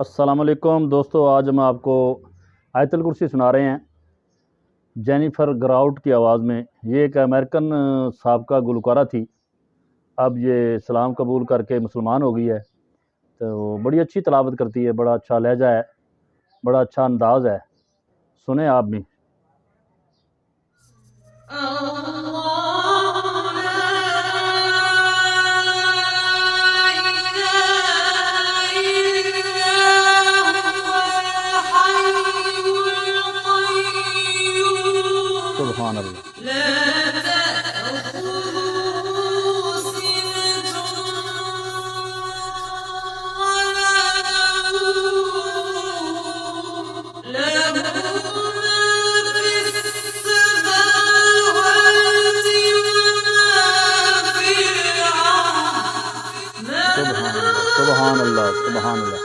अस्सलामुअलैकुम दोस्तों, आज हम आपको आयतुल कुर्सी सुना रहे हैं जेनिफर ग्राउट की आवाज़ में। ये एक अमेरिकन साबका गुलकारा थी। अब ये इस्लाम कबूल करके मुसलमान हो गई है। तो बड़ी अच्छी तलावत करती है, बड़ा अच्छा लहजा है, बड़ा अच्छा अंदाज़ है। सुने आप भी। सुभान अल्लाह। सुभान अल्लाह, सुभान अल्लाह।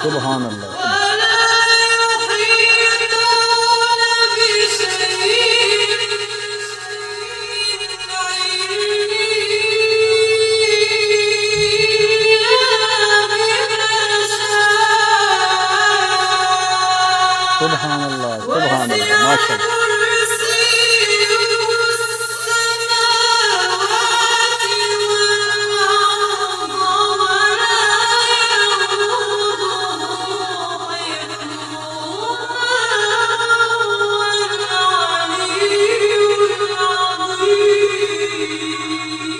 सुभान अल्लाह। सुभान अल्लाह, सुभान अल्लाह, माशाअल्लाह।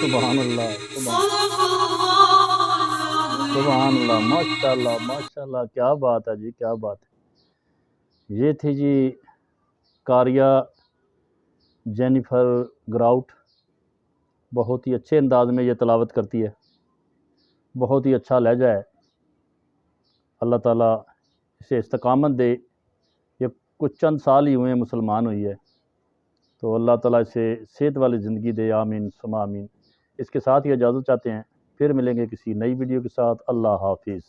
सुभान अल्लाह, सुभान अल्लाह, माशाअल्लाह, माशाअल्लाह। क्या बात है जी, क्या बात है। ये थी जी कारिया जेनिफर ग्राउट। बहुत ही अच्छे अंदाज में ये तलावत करती है, बहुत ही अच्छा लहजा है। अल्लाह ताला इसे इस्तकामत दे। ये कुछ चंद साल ही हुए हैं मुसलमान हुई है, तो अल्लाह ताला इसे सेहत वाली ज़िंदगी दे। आमीन सुमा आमीन। इसके साथ ही इजाज़त चाहते हैं, फिर मिलेंगे किसी नई वीडियो के साथ। अल्लाह हाफिज़।